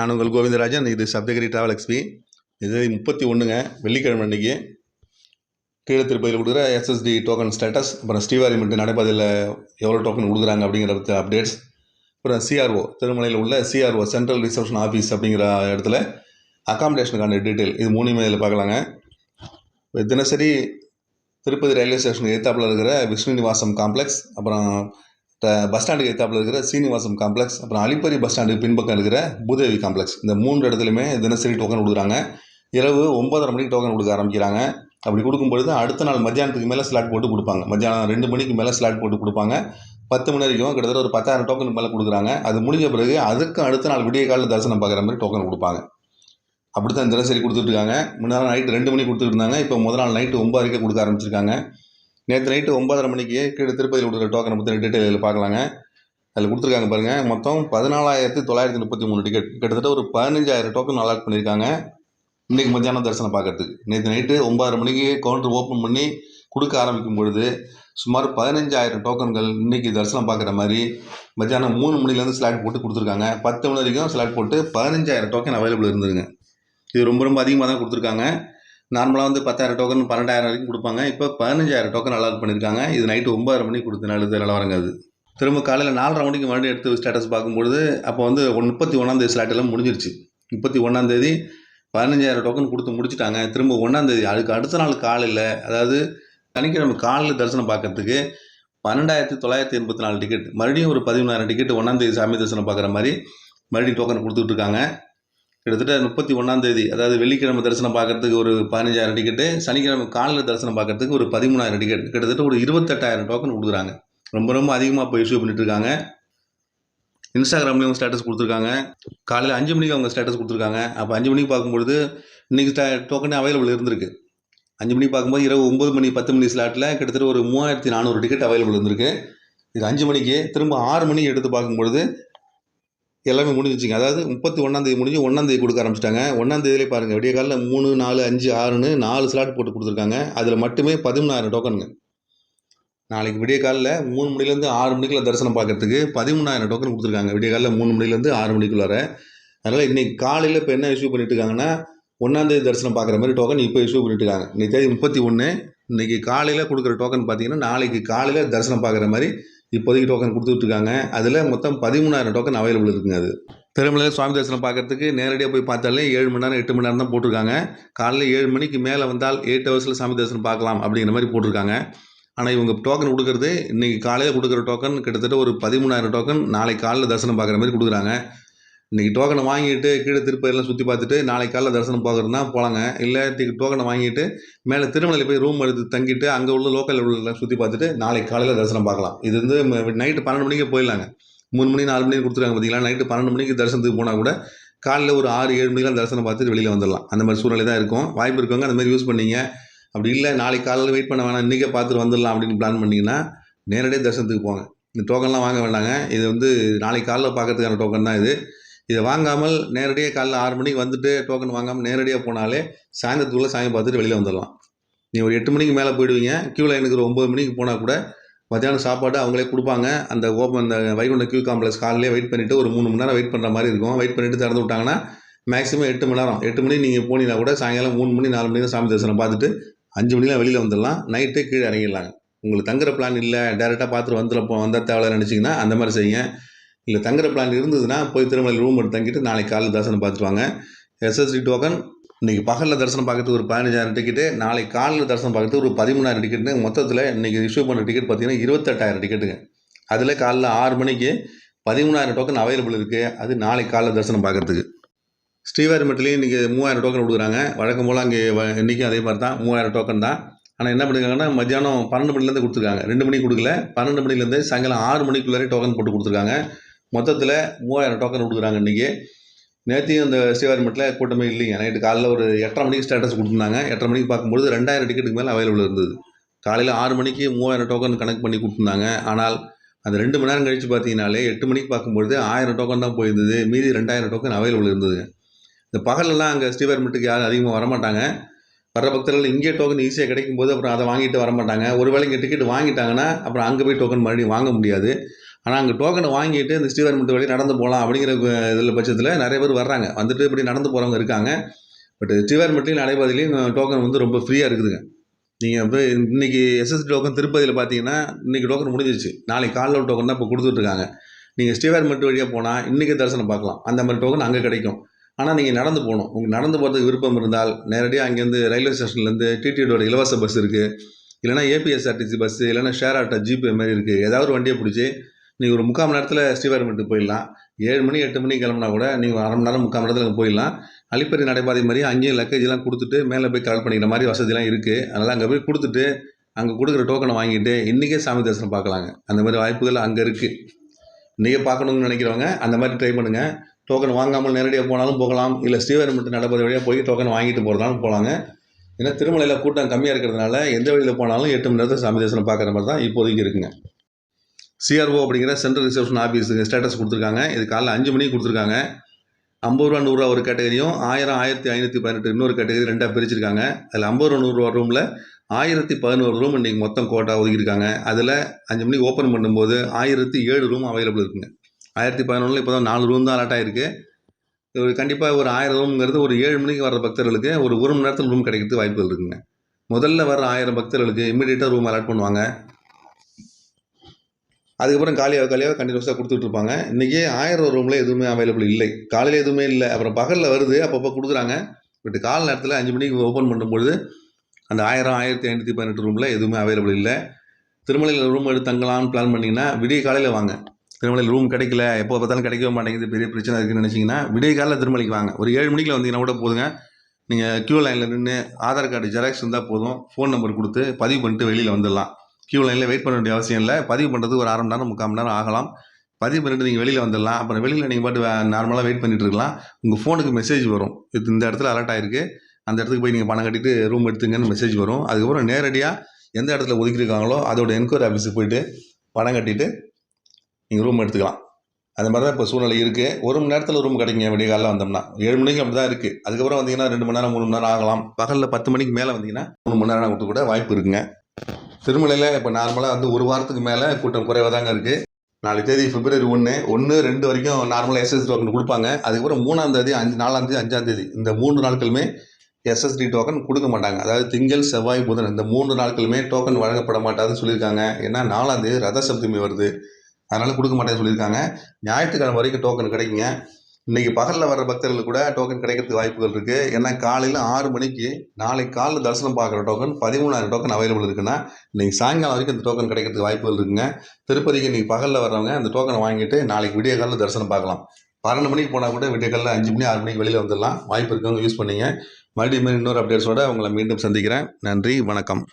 நான் உங்கள் கோவிந்தராஜன். இது சப்தகிரி டிராவல் எக்ஸ்பி. இது 31ங்க வெள்ளிக்கிழமை அன்றைக்கி கீழே திருப்பதியில் கொடுக்குற எஸ்எஸ்டி டோக்கன் ஸ்டேட்டஸ், அப்புறம் ஸ்ரீவாரிமட்டு நடைபாதையில் எவ்வளோ டோக்கன் கொடுக்குறாங்க அப்படிங்கிற அப்டேட்ஸ், அப்புறம் சிஆர்ஓ திருமலையில் உள்ள சிஆர்ஓ சென்ட்ரல் ரிசப்ஷன் ஆஃபீஸ் அப்படிங்கிற இடத்துல அகாமடேஷனுக்கான டீட்டெயில், இது மூணுமே இதில் பார்க்கலாங்க. தினசரி திருப்பதி ரயில்வே ஸ்டேஷனுக்கு எதிர்த்தாப்பில் இருக்கிற விஷ்ணு நிவாசம் காம்ப்ளெக்ஸ், அப்புறம் பஸ் ஸ்டாண்டுக்கு எதிர்த்தாப்பில் இருக்கிற சீனிவாசம் காம்ப்ளெக்ஸ், அப்புறம் அலிப்பரி பஸ் ஸ்டாண்டுக்கு பின்பக்கம் இருக்கிற பூதேவி காம்ப்ளெக்ஸ், இந்த 3 இடத்துலையுமே தினசரி டோக்கன் கொடுக்குறாங்க. இரவு 9:30 மணிக்கு டோக்கன் கொடுக்க ஆரம்பிக்கிறாங்க. அப்படி கொடுக்கும்பொழுது அடுத்த நாள் மத்தியானத்துக்கு மேலே ஸ்லாட் போட்டு கொடுப்பாங்க. மத்தியானம் 2 மணிக்கு மேலே ஸ்லாட் போட்டு கொடுப்பாங்க. 10 மணி வரைக்கும் கிட்டத்தட்ட ஒரு 10,000 டோக்கனுக்கு மேலே கொடுக்குறாங்க. அது முடிஞ்ச பிறகு அதுக்கு அடுத்த நாள் விடிய காலையில் தரிசனம் பார்க்குற மாதிரி டோக்கன் கொடுப்பாங்க. அப்படி தான் தினசரி கொடுத்துட்ருக்காங்க. முன்னாள் நைட்டு 2 மணிக்கு கொடுத்துட்டு இருந்தாங்க. இப்போ முதல் நாள் நைட்டு 9 வரைக்கும் கொடுக்க ஆரம்பிச்சிருக்காங்க. நேற்று நைட்டு 9:30 மணிக்கு கீழே திருப்பதியில் கொடுக்குற டோக்கனை பற்றி டீட்டெயில் பார்க்கலாங்க. அதில் கொடுத்துருக்காங்க பாருங்கள். மொத்தம் 14,933 டிக்கெட், கிட்டத்தட்ட ஒரு 15,000 டோக்கன் அலாட் பண்ணியிருக்காங்க இன்றைக்கி மத்தியானம் தரிசனம் பார்க்கறதுக்கு. நேற்று நைட்டு 9:30 மணிக்கு கவுண்டர் ஓப்பன் பண்ணி கொடுக்க ஆரம்பிக்கும் பொழுது சுமார் 15,000 டோக்கன்கள் இன்றைக்கி தரிசனம் பார்க்குற மாதிரி மத்தியானம் 3 மணிலேருந்து ஸ்லாட் போட்டு கொடுத்துருக்காங்க. 10 மணி வரைக்கும் ஸ்லாட் போட்டு 15,000 டோக்கன் அவைலபிள் இருந்துருங்க. இது ரொம்ப அதிகமாக தான் கொடுத்துருக்காங்க. நார்மலாக 10,000 டோக்கன் 12,000 வரைக்கும் கொடுப்பாங்க. இப்போ 15,000 டோக்கன் அலாட் பண்ணியிருக்காங்க. இது நைட்டு 9:30 மணிக்கு கொடுத்த நிலவரங்க. அது திரும்ப காலையில் 4:30 மணிக்கு மறுபடியும் எடுத்து ஸ்டேட்டஸ் பார்க்கும்பொழுது அப்போ 31 ஸ்லாட் எல்லாம் முடிஞ்சிருச்சு. 31 15,000 டோக்கன் கொடுத்து முடிச்சுட்டாங்க. திரும்ப 1 அதுக்கு அடுத்த நாள் காலையில், அதாவது சனிக்கிழமை காலையில் தரிசனம் பார்க்கறதுக்கு 12,984 டிக்கெட், மறுபடியும் ஒரு 13,000 டிக்கெட் 1 சாமி தரிசனம் பார்க்குற மாதிரி மறுபடியும் டோக்கன் கொடுத்துட்டு இருக்காங்க. கிட்டத்தட்ட 31 அதாவது வெள்ளிக்கிழமை தரிசனம் பார்க்கறதுக்கு ஒரு 15,000 டிக்கெட்டு, சனிக்கிழமை காலையில் தரிசனம் பார்க்கறதுக்கு ஒரு 13,000 டிக்கெட், கிட்டத்தட்ட ஒரு 28,000 டோக்கன் கொடுக்குறாங்க. ரொம்ப அதிகமாக இப்போ இஷ்யூ பண்ணிட்டு இருக்காங்க. இன்ஸ்டாகிராம்லேயும் ஸ்டேட்டஸ் கொடுத்துருக்காங்க. காலையில் 5 மணிக்கு அவங்க ஸ்டேட்டஸ் கொடுத்துருக்காங்க. அப்போ 5 மணிக்கு பார்க்கும்பொழுது இன்றைக்கி டோக்கனே அவைலபிள் இருந்திருக்கு. 5 மணிக்கு பார்க்கும்போது இரவு 9 மணி 10 மணி ஸ்லாட்டில் கிட்டத்தட்ட ஒரு 3,400 டிக்கெட் அவைலபிள் இருந்திருக்கு. இது 5 மணிக்கு. திரும்ப 6 மணிக்கு எடுத்து பார்க்கும்பொழுது எல்லாமே முடிஞ்சிச்சிங்க. அதாவது 31 முடிஞ்சு 1 கொடுக்க ஆரம்பிச்சிட்டாங்க. 1 பாருங்கள், விடிய காலையில் 3, 4, 5, 6ன்னு 4 ஸ்லாட் போட்டு கொடுத்துருக்காங்க. அதில் மட்டுமே 13,000 டோக்கனுங்க. நாளைக்கு விடிய காலையில் 3 மணிலேருந்து 6 மணிக்குள்ள தரிசனம் பார்க்கறதுக்கு 13,000 டோக்கன் கொடுத்துருக்காங்க. விடிய காலையில் 3 மணிலேருந்து 6 மணிக்குள்ளார. அதனால் இன்றைக்கி காலையில் இப்போ என்ன இஷ்யூ பண்ணிட்டு இருக்காங்கன்னா, 1 தரிசனம் பார்க்குற மாதிரி டோக்கன் இப்போ இஷ்யூ பண்ணிட்டு இருக்காங்க. இன்றைக்கி தேதி 31. இன்றைக்கி காலையில் கொடுக்குற டோக்கன் பார்த்தீங்கன்னா நாளைக்கு காலையில் தரிசனம் பார்க்குற மாதிரி இப்போதைக்கு டோக்கன் கொடுத்துட்டு இருக்காங்க. அதில் மொத்தம் 13,000 டோக்கன் அவைலபிள் இருக்குங்க. அது திருமலையில் சுவாமி தரிசனம் பார்க்கறதுக்கு நேரடியாக போய் பார்த்தாலே 7 மணி நேரம் 8 மணி நேரம் தான் போட்டிருக்காங்க. காலையில் 7 மணிக்கு மேலே வந்தால் 8 ஹவர்ஸில் சாமி தரிசனம் பார்க்கலாம் அப்படிங்கிற மாதிரி போட்டிருக்காங்க. ஆனால் இவங்க டோக்கன் கொடுக்குறது இன்றைக்கி காலையில் கொடுக்குற டோக்கன் கிட்டத்தட்ட ஒரு 13,000 டோக்கன் நாளைக்கு காலையில் தரிசனம் பார்க்குற மாதிரி கொடுக்குறாங்க. இன்றைக்கி டோக்கனை வாங்கிட்டு கீழே திருப்பதியெல்லாம் சுற்றி பார்த்துட்டு நாளைக்கு காலையில் தரிசனம் பார்க்குறதுனா போகலாங்க. இல்லை டோக்கனை வாங்கிட்டு மேலே திருமலையில் போய் ரூம் எடுத்து தங்கிட்டு அங்கே உள்ள லோக்கல் உள்ள சுற்றி பார்த்துட்டு நாளைக்கு காலையில் தரிசனம் பார்க்கலாம். இது நைட்டு 12 மணிக்கு போயிடலாங்க. 3 மணி 4 மணிக்கு கொடுத்துருக்காங்க பார்த்தீங்களா. நைட்டு 12 மணிக்கு தரிசனத்துக்கு போனால் கூட காலையில் ஒரு 6, 7 மணிக்கெலாம் தரிசனம் பார்த்துட்டு வெளியில் வந்துடலாம். அந்த மாதிரி சூழ்நிலை தான் இருக்கும். வாய்ப்பு இருக்கவங்க அந்த மாதிரி யூஸ் பண்ணிங்க. அப்படி இல்லை நாளைக்கு காலையில் வெயிட் பண்ண வேணாம், இன்றைக்கே பார்த்துட்டு வந்துடலாம் அப்படின்னு பிளான் பண்ணிங்கன்னா நேரடியாக தரிசனத்துக்கு போங்க. இந்த டோக்கன்லாம் வாங்க வேண்டாங்க. இது நாளைக்கு காலையில் பார்க்கறதுக்கான டோக்கன் தான் இது. இதை வாங்காமல் நேரடியாக காலையில் 6 மணிக்கு வந்துட்டு டோக்கன் வாங்காமல் நேரடியாக போனாலே சாயந்தரத்துக்குள்ளே சாமி பார்த்துட்டு வெளியில் வந்துடலாம். நீங்கள் ஒரு 8 மணிக்கு மேலே போயிடுவீங்க. க்யூ லைனுக்கு ஒரு 9 மணிக்கு போனால் கூட மத்தியானம் சாப்பாடு அவங்களே கொடுப்பாங்க. அந்த வைகுண்ட கியூ காம்ப்ளெக்ஸ் காலையிலே வெயிட் பண்ணிவிட்டு ஒரு 3 மணி நேரம் வெயிட் பண்ணுற மாதிரி இருக்கும். வெயிட் பண்ணிவிட்டு திறந்து விட்டாங்கன்னா மேக்ஸிமம் 8 மணி நேரம். 8 மணி நீங்கள் போனீங்கன்னா கூட சாயங்காலம் 3 மணி 4 மணி தான் சாமி தரிசனம் பார்த்துட்டு 5 மணிலாம் வெளியில் வந்துடலாம். நைட்டே கீழே இறங்கிடலாங்க. உங்களுக்கு தங்குற பிளான் இல்லை, டேரெக்டாக பார்த்துட்டு வந்தால் தேவை நினச்சிங்கன்னா அந்த மாதிரி செய்யுங்க. இல்லை தங்குற பிளான் இருந்ததுன்னா போய் திருமலை ரூம் எடுத்து தங்கிட்டு நாளைக்கு காலையில் தரிசனம் பார்த்துட்டு வாங்க. எஸ்எஸ்டி டோக்கன் இன்றைக்கி பகலில் தரிசனம் பார்க்கறதுக்கு ஒரு 15,000 டிக்கெட்டு, நாளைக்கு காலையில் தரிசனம் பார்க்கறதுக்கு ஒரு 13,000 டிக்கெட்டுன்னு மொத்தத்தில் இன்றைக்கி இஷ்யூ பண்ணுற டிக்கெட் பார்த்தீங்கன்னா 28,000 டிக்கெட்டுங்க. அதில் காலையில் 6 மணிக்கு 13,000 டோக்கன் அவைலபிள் இருக்குது. அது நாளைக்கு காலையில் தரிசனம் பார்க்கறதுக்கு. ஸ்ரீவாரிமட்டிலையும் இன்றைக்கி 3,000 டோக்கன் கொடுக்குறாங்க. வழக்கம் போல் அங்கே இன்றைக்கும் அதே மாதிரி தான் 3,000 டோக்கன் தான். ஆனால் என்ன பண்ணியிருக்காங்கன்னா மத்தியானம் 12 மணிலேருந்து கொடுத்துருக்காங்க. 2 மணிக்கு கொடுக்கல, 12 மணிலேருந்து சாயங்காலம் 6 மணிக்குள்ளே டோக்கன் போட்டு கொடுத்துருக்காங்க. மொத்தத்தில் 3,000 டோக்கன் கொடுக்குறாங்க இன்றைக்கி. நேற்றையும் இந்த ஸ்ரீவாரிமட்டில் கூட்டமே இல்லைங்க. நைட்டு காலையில் ஒரு 8:30 மணிக்கு ஸ்டேட்டஸ் கொடுத்துருந்தாங்க. 8:30 மணிக்கு பார்க்கும்போது 2,000 டிக்கெட்டுக்கு மேலே அவைலபிள் இருந்தது. காலையில் 6 மணிக்கு 3,000 டோக்கன் கனெக்ட் பண்ணி கொடுத்துருந்தாங்க. ஆனால் அந்த 2 மணி நேரம் கழித்து பார்த்தீங்கனாலே 8 மணிக்கு பார்க்கும்பொழுது 1000 டோக்கன் தான் போயிருந்தது. மீதி 2,000 டோக்கன் அவைலபிள் இருந்ததுங்க. இந்த பகலெல்லாம் அங்கே ஸ்ரீவாரிமட்டுக்கு யாரும் அதிகமாக வரமாட்டாங்க. வர பக்தர்கள் இங்கே டோக்கன் ஈஸியாக கிடைக்கும் போது அப்புறம் அதை வாங்கிட்டு வரமாட்டாங்க. ஒருவேளை இங்கே டிக்கெட் வாங்கிட்டாங்கன்னா அப்புறம் அங்கே போய் டோக்கன் மறுபடியும் வாங்க முடியாது. ஆனால் அங்கே டோக்கனை வாங்கிட்டு இந்த ஸ்ரீவெல்லிமலை வழி நடந்து போகலாம் அப்படிங்கிற இதில் பட்சத்தில் நிறைய பேர் வர்றாங்க, வந்துட்டு இப்படி நடந்து போகிறவங்க இருக்காங்க. பட் ஸ்ரீவெல்லிமலையும் நடைபாதையிலையும் டோக்கன் வந்து ரொம்ப ஃப்ரீயாக இருக்குதுங்க. நீங்கள் இப்போ இன்றைக்கி எஸ்எஸ்டி டோக்கன் திருப்பதியில் பார்த்தீங்கன்னா இன்றைக்கி டோக்கன் முடிஞ்சிருச்சு, நாளைக்கு காலைல டோக்கன் தான் இப்போ கொடுத்துட்ருக்காங்க. நீங்கள் ஸ்ரீவெல்லிமலை வழியாக போனால் இன்றைக்கி தரிசனம் பார்க்கலாம், அந்த மாதிரி டோக்கன் அங்கே கிடைக்கும். ஆனால் நீங்கள் நடந்து போகணும். உங்களுக்கு நடந்து போகிறதுக்கு விருப்பம் இருந்தால் நேரடியாக அங்கேருந்து ரயில்வே ஸ்டேஷன்லேருந்து டிடியோட இலவச பஸ் இருக்குது, இல்லைனா ஏபிஎஸ்ஆர்டிசி பஸ்ஸு, இல்லைனா ஷேர் ஆட்டோ ஜீப் மாதிரி இருக்குது. ஏதாவது ஒரு வண்டியை பிடிச்சி நீங்கள் ஒரு 3/4 மணி நேரத்தில் ஸ்ரீவெல்லிமலைக்கு போயிடலாம். 7 மணி 8 மணிக்கு கிளம்புனா கூட நீங்கள் 1/2 மணி நேரம் 3/4 மணி நேரத்தில் போயிடலாம். அலிப்பரி நடைபாதை மாதிரி அங்கேயும் லக்கேஜெலாம் கொடுத்துட்டு மேலே போய் கலெக்ட் பண்ணிக்கிற மாதிரி வசதிலாம் இருக்குது. அதனால் அங்கே போய் கொடுத்துட்டு அங்கே கொடுக்குற டோக்கனை வாங்கிட்டு இன்றைக்கே சாமி தரிசனம் பார்க்கலாங்க. அந்த மாதிரி வாய்ப்புகள் அங்கே இருக்குது. இன்றைக்கே பார்க்கணுன்னு நினைக்கிறவங்க அந்த மாதிரி ட்ரை பண்ணுங்கள். டோக்கன் வாங்காமல் நேரடியாக போனாலும் போகலாம், இல்லை ஸ்ரீவெல்லிமலை நடைபாதை வழியாக போய் டோக்கன் வாங்கிட்டு போகிறதாலும் போகலாங்க. ஏன்னா திருமலையில் கூட்டம் கம்மியாக இருக்கிறதுனால எந்த வழியில் போனாலும் 8 மணி நேரத்தில் சாமி தரிசனம் பார்க்குற மாதிரி தான் இப்போதைக்கு இருக்குங்க. சிஆர்ஓ அப்படிங்கிற சென்ட்ரல் ரிசப்ஷன் ஆஃபீஸுக்கு ஸ்டேட்டஸ் கொடுத்துருக்காங்க. இது காலைல 5 மணிக்கு கொடுத்துருக்காங்க. 50 ரூபா 100 ரூபா ஒரு கேட்டகரியும் 1000 1518 இன்னொரு கேட்டகரி 2ஆக பிரிச்சிருக்காங்க. அதில் 50 ரூபா 100 ரூபா ரூமில் 1011 ரூம் இன்றைக்கி மொத்தம் கோட்டா ஒதுக்கியிருக்காங்க. அதில் 5 மணிக்கு ஓப்பன் பண்ணும்போது 1007 ரூம் அவைலபிள் இருக்குங்க. 1011 இப்போ தான் 4 ரூம் தான் அலாட் ஆகிருக்கு. கண்டிப்பாக ஒரு 1000 ரூம்ங்கிறது ஒரு 7 மணிக்கு வர பக்தர்களுக்கு ஒரு மணி நேரத்தில் ரூம் கிடைக்கிறதுக்கு வாய்ப்புகள் இருக்குங்க. முதல்ல வர 1000 பக்தர்களுக்கு இமீடியட்டாக ரூம் அலாட் பண்ணுவாங்க. அதுக்கப்புறம் காலியாக கண்டினியூஸாக கொடுத்துட்ருப்பாங்க. இன்றைக்கி 1000 ரூமில் எதுவுமே அவைலபிள் இல்லை. காலையில் எதுவுமே இல்லை, அப்புறம் பகலில் வருது, அப்பப்போ கொடுக்குறாங்க. பட் காலை நேரத்தில் 5 மணிக்கு ஓப்பன் பண்ணும்பொழுது அந்த 1000 1518 ரூமில் எதுவுமே அவைலபிள் இல்லை. திருமலையில் ரூம் எடுத்து தங்கலாம்னு பிளான் பண்ணிங்கன்னா விடிய காலையில் வாங்க. திருமலையில் ரூம் கிடைக்கல, எப்போ பார்த்தாலும் கிடைக்கவே மாட்டேங்குது, பெரிய பிரச்சனை இருக்குதுன்னு நினச்சிங்கன்னா விடிய காலையில் திருமலைக்கு வாங்க. ஒரு 7 மணிக்கு வந்தீங்கன்னா கூட போதுங்க. நீங்கள் க்யூ லைனில் நின்று ஆதார் கார்டு ஜெராக்ஸ் இருந்தால் போதும், ஃபோன் நம்பர் கொடுத்து பதிவு பண்ணிட்டு வெளியில் வந்துடலாம். க்யூ லைனில் வெயிட் பண்ண வேண்டிய அவசியம் இல்லை. பதிவு பண்ணுறதுக்கு ஒரு 1/2 மணி நேரம் 3/4 மணி நேரம் ஆகலாம். பதிவு பண்ணிட்டு நீங்கள் வெளியில் வந்துடலாம். அப்புறம் வெளியில் நீங்கள் பாட்டு நார்மலாக வெயிட் பண்ணிட்டு இருக்கலாம். உங்கள் ஃபோனுக்கு மெசேஜ் வரும், இது இந்த இடத்துல அலர்ட் ஆகிருக்கு, அந்த இடத்துக்கு போய் நீங்கள் பணம் கட்டிட்டு ரூம் எடுத்துங்கன்னு மெசேஜ் வரும். அதுக்கப்புறம் நேரடியாக எந்த இடத்துல ஒதுக்கியிருக்காங்களோ அதோட என்கொயரி ஆஃபீஸுக்கு போய்ட்டு பணம் கட்டிட்டு நீங்கள் ரூம் எடுத்துக்கலாம். அது மாதிரி தான் இப்போ சூழ்நிலை இருக்குது. 1 மணி நேரத்தில் ரூம் கிடைக்குங்க விடிய காலையில் வந்தோம்னா. 7 மணிக்கு அப்படி தான் இருக்குது. அதுக்கப்புறம் வந்தீங்கன்னா 2 மணி நேரம் 3 மணி நேரம் ஆகலாம். பகலில் 10 மணிக்கு மேலே வந்தீங்கன்னா 3 மணி நேரம் கொடுத்து கூட வாய்ப்பு இருக்குங்க. திருமலையில் இப்போ நார்மலாக வந்து ஒரு வாரத்துக்கு மேலே கூட்டம் குறைவாக தாங்க இருக்குது. நாளைக்கு தேதி February 1, 2 வரைக்கும் நார்மலாக எஸ்எஸ்டி டோக்கன் கொடுப்பாங்க. அதுக்கப்புறம் 3ஆம் தேதி 4ஆம் தேதி 5ஆம் தேதி இந்த 3 நாட்களுமே எஸ்எஸ்டி டோக்கன் கொடுக்க மாட்டாங்க. அதாவது திங்கள் செவ்வாய் புதன் இந்த 3 நாட்களுமே டோக்கன் வழங்கப்பட மாட்டாதுன்னு சொல்லியிருக்காங்க. ஏன்னா 4ஆம் தேதி ரத சப்தமி வருது, அதனால் கொடுக்க மாட்டேன்னு சொல்லியிருக்காங்க. ஞாயிற்றுக்கிழமை வரைக்கும் டோக்கன் கிடைக்குங்க. இன்றைக்கி பகலில் வர்ற பக்தர்களுக்கு கூட டோக்கன் கிடைக்கிறதுக்கு வாய்ப்புகள் இருக்குது. ஏன்னா காலையில் 6 மணிக்கு நாளைக்கு காலைல தரிசனம் பார்க்குற டோக்கன் 13,000 டோக்கன் அவைலபிள் இருக்குன்னா இன்றைக்கி சாயங்காலம் வரைக்கும் இந்த டோக்கன் கிடைக்கிறதுக்கு வாய்ப்புகள் இருக்குங்க. திருப்பதிக்கு இன்றைக்கி பகலில் வர்றவங்க அந்த டோக்கனை வாங்கிட்டு நாளைக்கு விடிய காலையில் தரிசனம் பார்க்கலாம். 12 மணிக்கு போனால் கூட விடிய காலையில் 5 மணி 6 மணிக்கு வெளியில் வந்துடலாம். வாய்ப்பு இருக்கவங்க யூஸ் பண்ணிங்க. மறுபடியும் இன்னொரு அப்டேட்ஸோடு உங்களை மீண்டும் சந்திக்கிறேன். நன்றி, வணக்கம்.